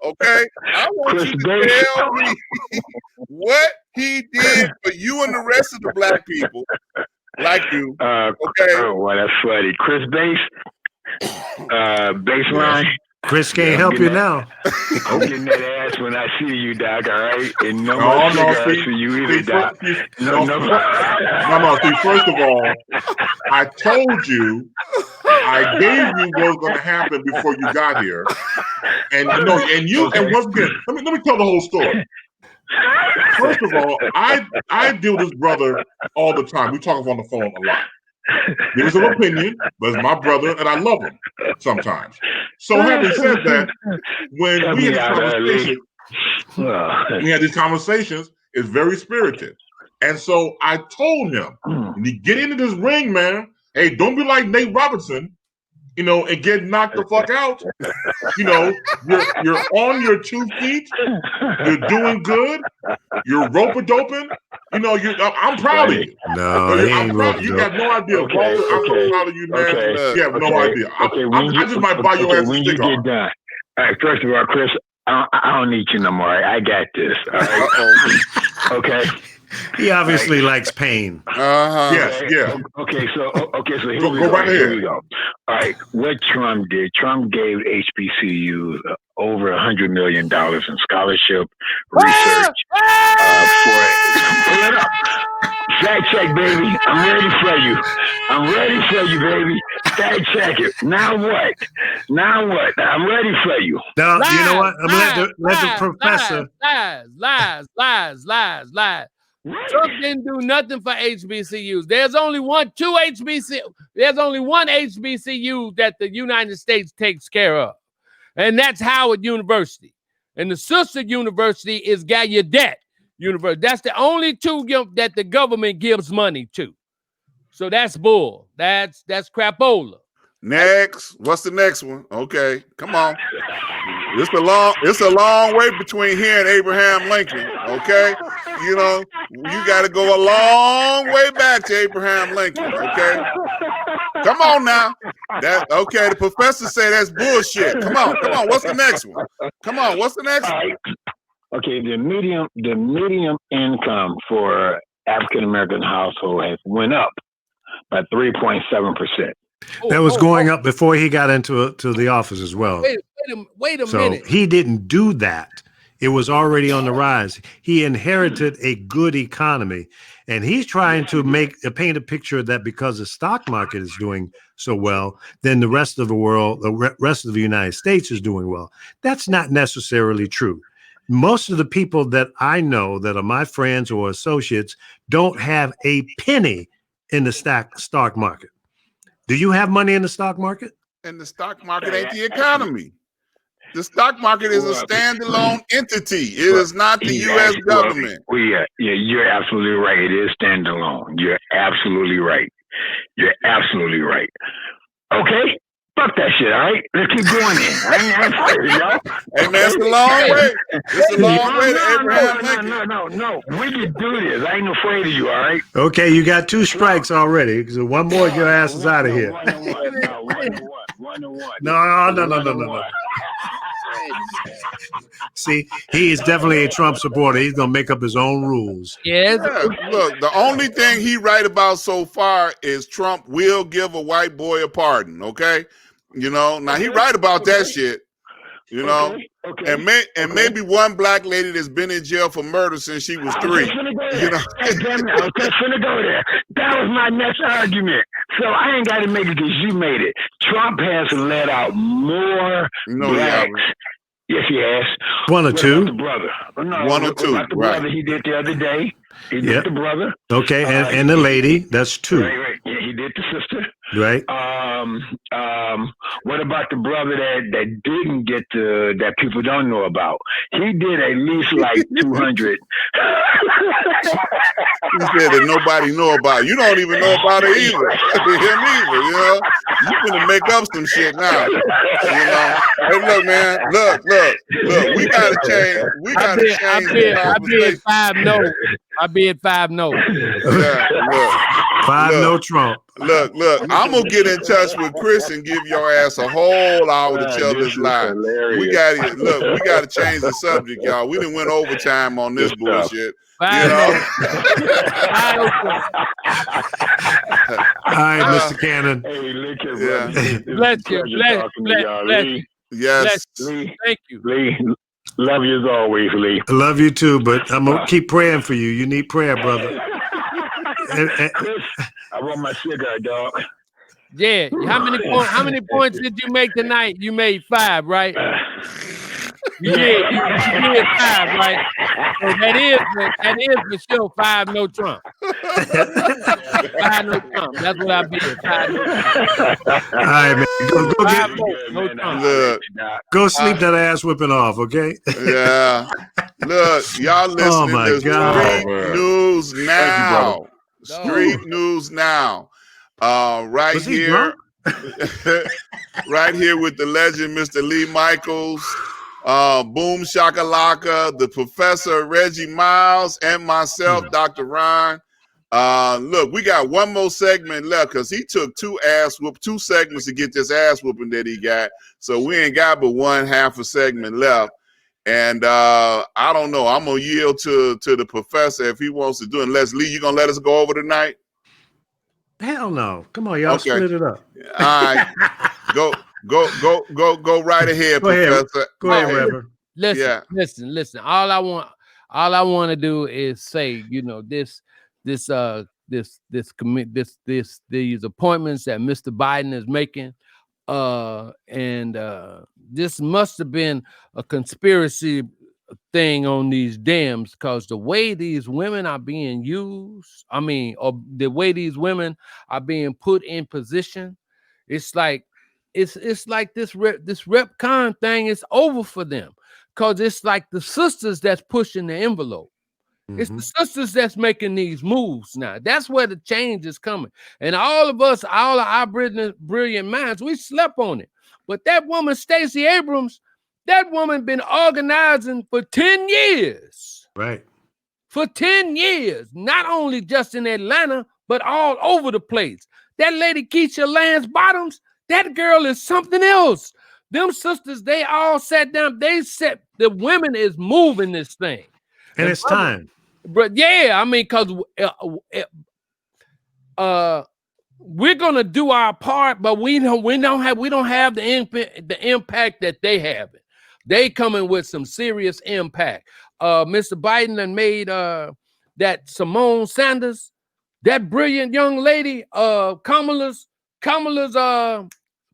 Okay? I want you to tell me what he did for you and the rest of the black people like you. Okay. Oh, well, that's funny. Chris Baseline. Chris can't help you now. I'm getting that ass when I see you, Doc, all right? And no cigars for you either, Doc. No. See, first of all, I told you, I gave you what was going to happen before you got here. And and once again, let me tell the whole story. First of all, I deal with this brother all the time. We talk on the phone a lot. Give us an opinion, but it's my brother, and I love him sometimes. So having said that, when we had these conversations, it's very spirited. And so I told him, when you get into this ring, man, hey, don't be like Nate Robinson, and get knocked the fuck out. You're on your 2 feet. You're doing good. You're rope-a-doping. I'm proud of you. No, he ain't rope-a-doping. You have no idea. I'm so proud of you, man. You have no idea. I just might buy your ass a when you get done. All right, first of all, Chris, I don't need you no more. I got this. All right. Okay. He obviously likes pain. Yes, yeah. Okay, so here go we go. Right here we go. All right, what Trump did, Trump gave HBCUs over $100 million in scholarship research for it. Pull it up. Fact check, baby. I'm ready for you, baby. Fact check it. Now what? I'm ready for you. Now, you know what? I'm gonna let the professor. Lies. Trump didn't do nothing for HBCUs. There's only one HBCU that the United States takes care of, and that's Howard University. And the sister university is Gallaudet University. That's the only two that the government gives money to. So that's bull. That's crapola. Next, what's the next one? Okay, come on. It's a long way between here and Abraham Lincoln. Okay, you got to go a long way back to Abraham Lincoln. Okay, come on now. Okay. The professor say that's bullshit. Come on. What's the next one? Come on. What's the next one? Okay, the medium income for African American household has went up by 3.7%. That was going up before he got into the office as well. Wait a minute. He didn't do that. It was already on the rise. He inherited a good economy, and he's trying to paint a picture that because the stock market is doing so well, then the rest of the world, the rest of the United States is doing well. That's not necessarily true. Most of the people that I know that are my friends or associates don't have a penny in the stock market. Do you have money in the stock market? And the stock market ain't the economy. The stock market is a standalone entity. It is not the U.S. government. Yeah, you're absolutely right. It is standalone. You're absolutely right. You're absolutely right. Okay, fuck that shit. All right, let's keep going. Hey man, it's a long way. It's a long way to Abraham Lincoln. No. We can do this. I ain't afraid of you. All right. Okay, you got 2 strikes already. So one more, your ass is out of here. 1-1. No. See, he is definitely a Trump supporter. He's gonna make up his own rules. Yes. Yeah, look, the only thing he right about so far is Trump will give a white boy a pardon. Okay, now he right about that shit. Okay. And maybe one black lady that's been in jail for murder since she was 3. Damn it, I was just gonna go there. That was my next argument. So I ain't got to make it because you made it. Trump has let out more blacks. Yes, he has. 1 or 2. The brother. No, 1 or 2. The brother he did the other day. He did the brother. Okay, and the lady. That's 2. Right. Yeah, he did the sister. Right. What about the brother that didn't get to, that people don't know about? He did at least like 200. He said that nobody know about. You don't even know about it either. Him either, you know. You gonna make up some shit now. You know. Hey, look, man. Look. We gotta change. We gotta change. I bid 5 no. I bid 5 no. Yeah, look. 5 no Trump. Look. I'm gonna get in touch with Chris and give your ass a whole hour to tell this lie. We gotta change the subject, y'all. We done went overtime on this bullshit. You know? All right, Mr. Cannon. Hey, look at Bless you. Yes. Lee. Thank you. Lee, love you as always, Lee. I love you too, but I'm gonna keep praying for you. You need prayer, brother. Chris, I want my cigarette, dog. Yeah. How many points did you make tonight? You made 5, right? You did 5, right? So that is for sure 5 no Trump. 5 no Trump. That's what I bid. 5 no Trump. All right, man. Go sleep that ass whipping off, okay? Yeah. Look, y'all listening to Street News Now. Street News Now. Right here. Right here with the legend, Mr. Lee Micheals. Boom Shakalaka, the Professor Reggie Miles, and myself, Dr. Ron. Look, we got one more segment left because he took 2 segments to get this ass whooping that he got. So we ain't got but 1/2 a segment left. And I don't know. I'm gonna yield to the professor if he wants to do it. Unless Lee, you gonna let us go over tonight? Hell no. Come on, y'all split it up. All right. Go right ahead, Professor. Go ahead, Reverend. Listen. All I want to do is say, these appointments that Mr. Biden is making, and this must have been a conspiracy thing on these dams, because the way these women are being used, or the way these women are being put in position, it's like this Rep Con thing is over for them, because it's like the sisters that's pushing the envelope. It's the sisters that's making these moves now. That's where the change is coming. And all of our brilliant minds, we slept on it. But that woman, Stacey Abrams, that woman been organizing for 10 years. Right. For 10 years, not only just in Atlanta, but all over the place. That lady Keisha Lance Bottoms, that girl is something else. Them sisters, they all sat down. They said the women is moving this thing. And it's time. But yeah, because we're gonna do our part, but we don't have the impact that they have. They coming with some serious impact. Mr. Biden and made that Simone Sanders, that brilliant young lady, Kamala's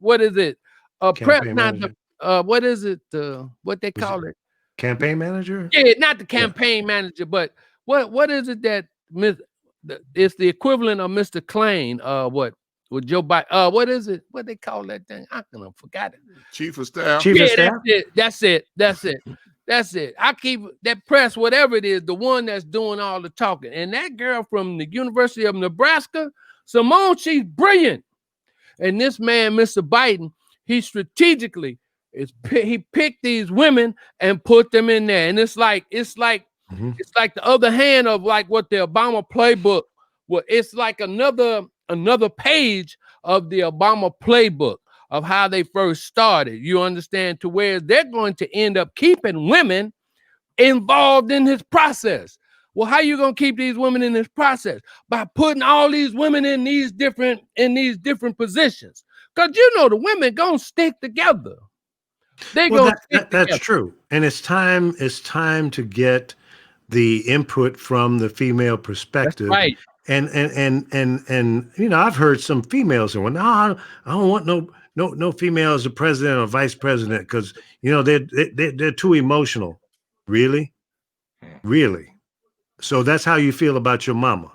what is it? What is it? What they call it? Campaign manager? Yeah, not the campaign manager, but what is it that it's the equivalent of Mr. Klain? with Joe Biden. What is it? What they call that thing? I forgot it. Chief of Staff. Chief of Staff. That's it. I keep that press, whatever it is, the one that's doing all the talking. And that girl from the University of Nebraska, Simone, she's brilliant. And this man, Mr. Biden, he strategically he picked these women and put them in there. And it's like the other hand of like what the Obama playbook. Well, it's like another page of the Obama playbook of how they first started. You understand, to where they're going to end up keeping women involved in this process. Well, how you gonna keep these women in this process? By putting all these women in these different positions. Because the women gonna stick together. That's true. And it's time to get the input from the female perspective. That's right. And I've heard some females say, well, no, I don't want no female as a president or vice president because they're too emotional. Really? So that's how you feel about your mama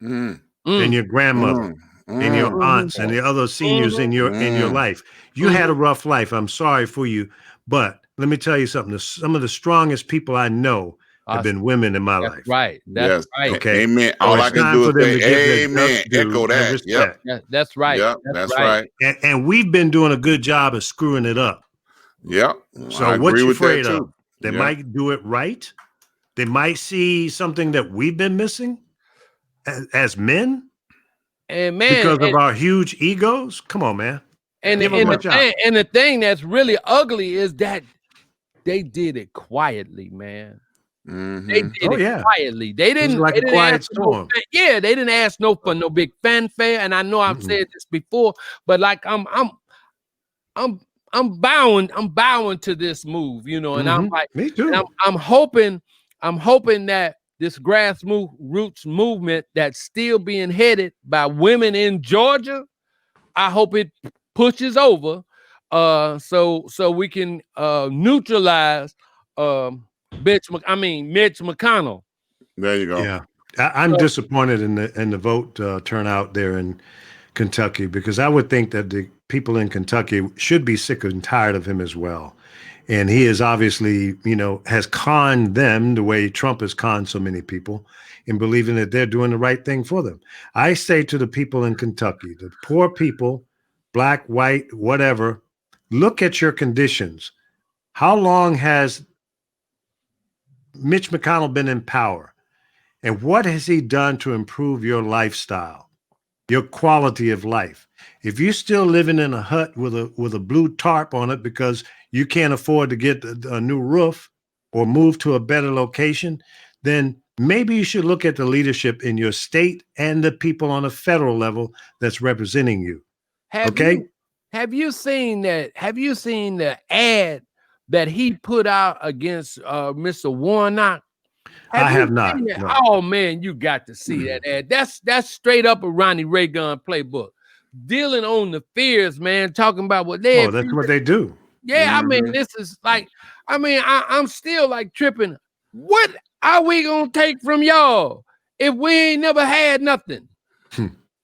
and your grandmother and your aunts and the other seniors in your life. You had a rough life. I'm sorry for you, but let me tell you something. Some of the strongest people I know have been women in my life. Right. That's right. Okay. Amen. All I can do is say amen. Echo that. Yep. That's right. Yep. That's right. And we've been doing a good job of screwing it up. Yep. So what you afraid of? They might do it right. They might see something that we've been missing as men. And man, because of our huge egos. Come on, man. And the thing that's really ugly is that they did it quietly, man. Mm-hmm. They did it quietly. They didn't like a quiet storm. They didn't ask for no big fanfare. And I know I've said this before, but like I'm bowing to this move, and I'm like, me too. I'm hoping that this grassroots movement that's still being headed by women in Georgia, I hope it pushes over, so we can neutralize Mitch McConnell. There you go. Yeah, I'm disappointed in the vote turnout there in Kentucky, because I would think that the people in Kentucky should be sick and tired of him as well. And he is obviously, has conned them the way Trump has conned so many people in believing that they're doing the right thing for them. I say to the people in Kentucky, the poor people, black, white, whatever, look at your conditions. How long has Mitch McConnell been in power? And what has he done to improve your lifestyle, your quality of life? If you're still living in a hut with a blue tarp on it because you can't afford to get a new roof or move to a better location, then maybe you should look at the leadership in your state and the people on a federal level that's representing you. Have you seen that? Have you seen the ad that he put out against Mr. Warnock? I have not. No. Oh man, you got to see that ad. That's straight up a Ronnie Reagan playbook, dealing on the fears, man. Talking about what they. Oh, that's what they do. Yeah, I mean, this is like, I'm still like tripping. What are we gonna take from y'all if we ain't never had nothing?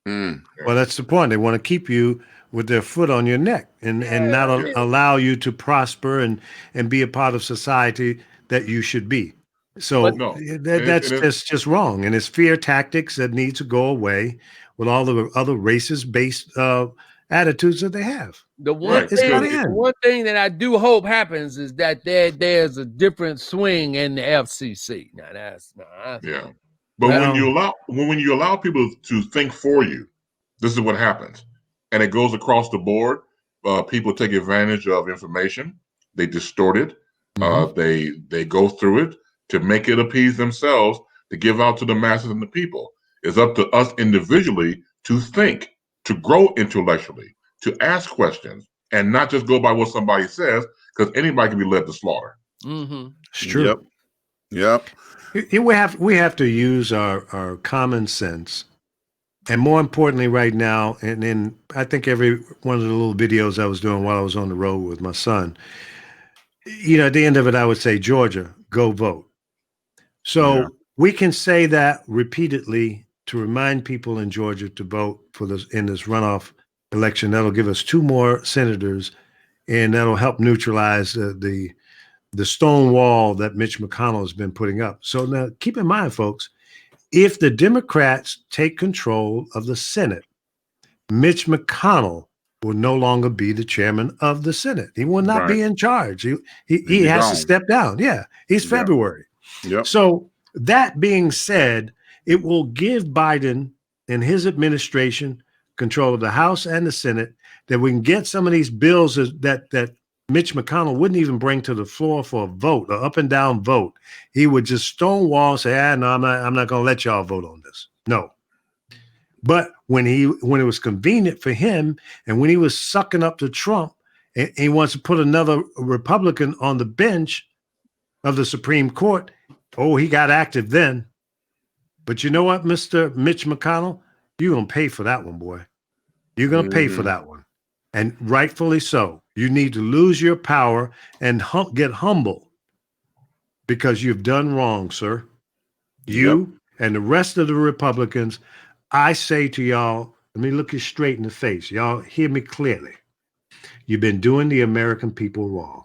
Well, that's the point. They want to keep you with their foot on your neck and not allow you to prosper and be a part of society that you should be. So that's just wrong. And it's fear tactics that need to go away with all the other racist-based attitudes that they have. The one thing that I do hope happens is that there's a different swing in the FCC. Now that's But when you allow people to think for you, this is what happens, and it goes across the board. People take advantage of information. They distort it. They go through it to make it appease themselves, to give out to the masses and the people. It's up to us individually to think, to grow intellectually, to ask questions, and not just go by what somebody says, because anybody can be led to slaughter. It's true. Yep. We have to use our common sense. And more importantly right now, and then I think every one of the little videos I was doing while I was on the road with my son, at the end of it, I would say, Georgia, go vote. So we can say that repeatedly to remind people in Georgia to vote for this in this runoff election. That'll give us 2 more senators, and that'll help neutralize the stone wall that Mitch McConnell has been putting up. So now keep in mind, folks, if the Democrats take control of the Senate, Mitch McConnell will no longer be the chairman of the Senate. He will not be in charge. He has to step down. Yeah, he's February. Yep. So that being said, it will give Biden and his administration control of the House and the Senate, that we can get some of these bills that Mitch McConnell wouldn't even bring to the floor for a vote, an up and down vote. He would just stonewall, say, no, I'm not going to let y'all vote on this. No. But when it was convenient for him, and when he was sucking up to Trump, and he wants to put another Republican on the bench of the Supreme Court, he got active then. But you know what, Mr. Mitch McConnell? You're going to pay for that one, boy. You're going to pay for that one. And rightfully so. You need to lose your power and get humble, because you've done wrong, sir. You and the rest of the Republicans, I say to y'all, let me look you straight in the face. Y'all hear me clearly. You've been doing the American people wrong.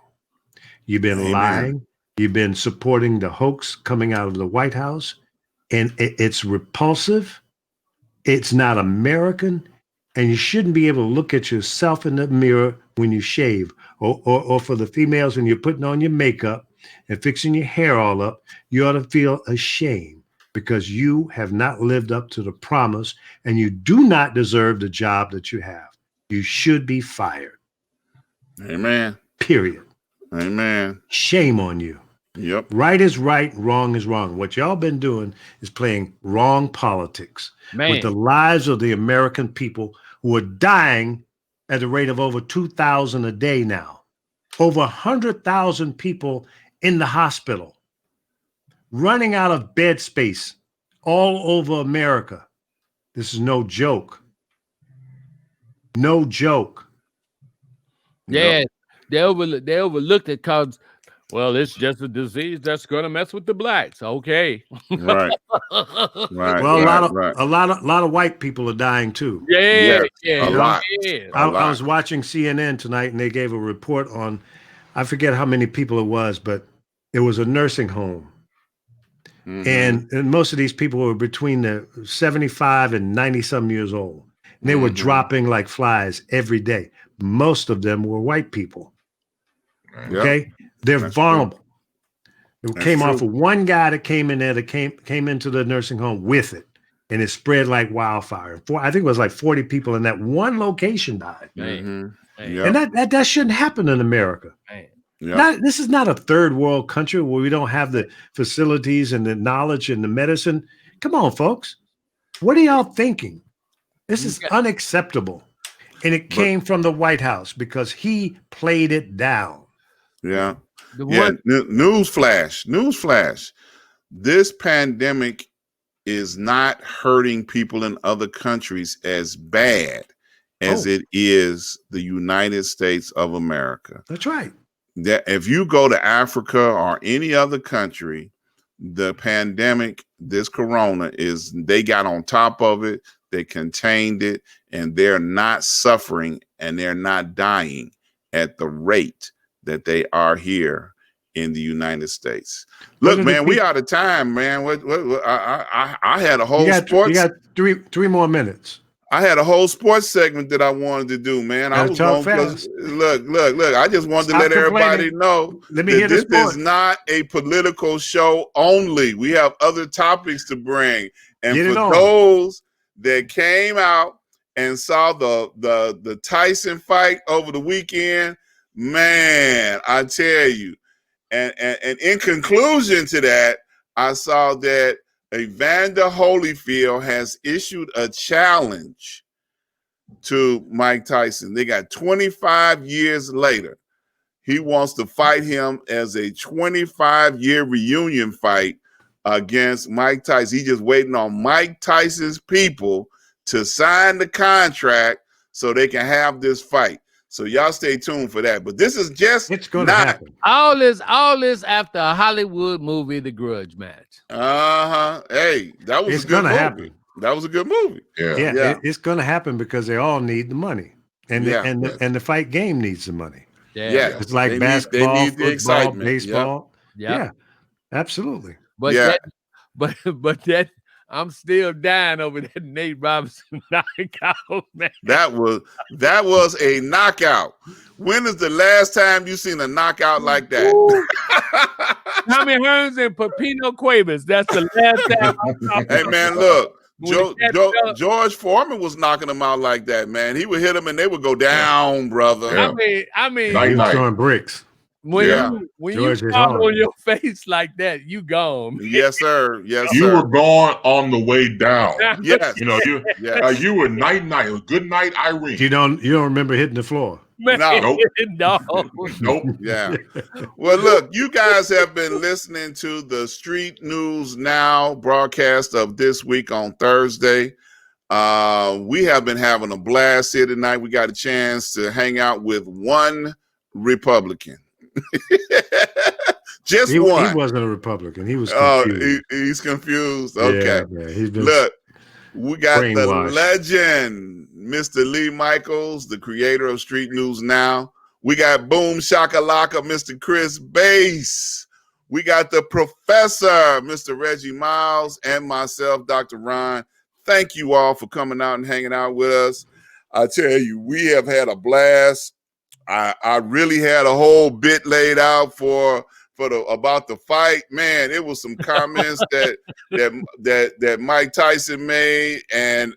You've been lying. You've been supporting the hoax coming out of the White House. And it's repulsive. It's not American. And you shouldn't be able to look at yourself in the mirror when you shave, or for the females when you're putting on your makeup and fixing your hair all up. You ought to feel ashamed, because you have not lived up to the promise, and you do not deserve the job that you have. You should be fired. Amen. Period. Amen. Shame on you. Yep. Right is right, wrong is wrong. What y'all been doing is playing wrong politics with the lives of the American people, who are dying at the rate of over 2,000 a day now. Over 100,000 people in the hospital, running out of bed space all over America. This is no joke. No joke. Yeah, they overlooked it because, well, it's just a disease that's going to mess with the blacks. Okay. Right. Well, a lot of white people are dying too. Yeah. A lot. I was watching CNN tonight, and they gave a report on, I forget how many people it was, but it was a nursing home. And most of these people were between the 75 and 90 some years old. And they were dropping like flies every day. Most of them were white people. Okay. They're vulnerable. It came off of one guy that came in there, that came into the nursing home with it, and it spread like wildfire. I think it was like 40 people in that one location died. And that shouldn't happen in America. This is not a third world country where we don't have the facilities and the knowledge and the medicine. Come on, folks. What are y'all thinking? This is unacceptable. And it came from the White House, because he played it down. Yeah. Newsflash. This pandemic is not hurting people in other countries as bad as it is the United States of America. That's right. That if you go to Africa or any other country, the pandemic, this corona, they got on top of it, they contained it, and they're not suffering and they're not dying at the rate that they are here in the United States. Look, man, we out of time, man. I had a whole sports. You got three more minutes. I had a whole sports segment that I wanted to do, man. I was going fast. Look. I just wanted to let everybody know that this is not a political show only. We have other topics to bring. And for those that came out and saw the Tyson fight over the weekend, man, I tell you. And in conclusion to that, I saw that Evander Holyfield has issued a challenge to Mike Tyson. They got 25 years later. He wants to fight him as a 25-year reunion fight against Mike Tyson. He's just waiting on Mike Tyson's people to sign the contract so they can have this fight. So y'all stay tuned for that. But this is just it's going to happen. All this after a Hollywood movie, The Grudge match. Hey, that was it's a good gonna movie. happen. That was a good movie. Yeah. It's going to happen because they all need the money, and the fight game needs the money. Yeah. It's like they basketball, need the football, excitement. baseball. Yep. Yeah, absolutely. But that I'm still dying over that Nate Robinson knockout, man. That was a knockout. When is the last time you seen a knockout like that? Tommy Hearns and Pepino Cuevas. That's the last time I saw. Hey man, look, George Foreman was knocking them out like that, man. He would hit them and they would go down, brother. Yeah. I mean, He was throwing bricks. When you fall on your face like that, you gone. Yes, sir. Yes, you sir. were gone on the way down. Yes. You know, you were night. Good night, Irene. You don't remember hitting the floor. Man, no. Nope. Yeah. Well, look, you guys have been listening to the Street News Now broadcast of this week on Thursday. We have been having a blast here tonight. We got a chance to hang out with one Republican. Just one. He wasn't a Republican. He was confused. He's confused. Okay. Yeah, he's been look, we got the brainwashed. legend, Mr. Lee Micheals, the creator of Street News Now. We got Boom Shakalaka, Mr. Chris Bass. We got the professor, Mr. Reggie Miles, and myself, Dr. Ron. Thank you all for coming out and hanging out with us. I tell you, we have had a blast. I really had a whole bit laid out about the fight. Man, it was some comments that Mike Tyson made and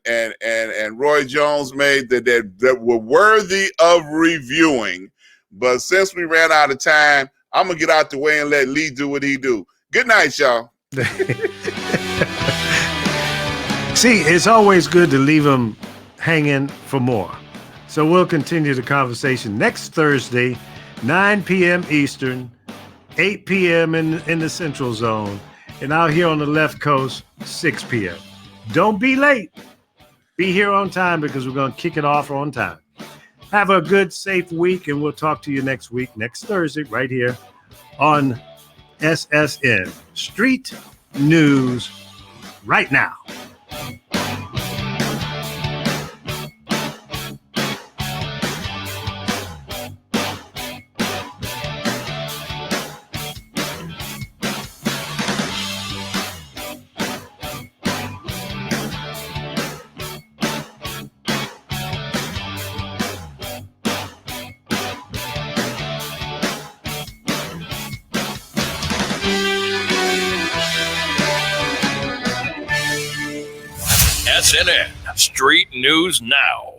Roy Jones made that were worthy of reviewing. But since we ran out of time, I'm gonna get out the way and let Lee do what he do. Good night, y'all. See, it's always good to leave them hanging for more. So we'll continue the conversation next Thursday, 9 p.m. Eastern, 8 p.m. in the Central Zone, and out here on the left coast, 6 p.m. Don't be late. Be here on time because we're going to kick it off on time. Have a good, safe week, and we'll talk to you next week, next Thursday, right here on SSN. Street News right now. SNN Street News Now.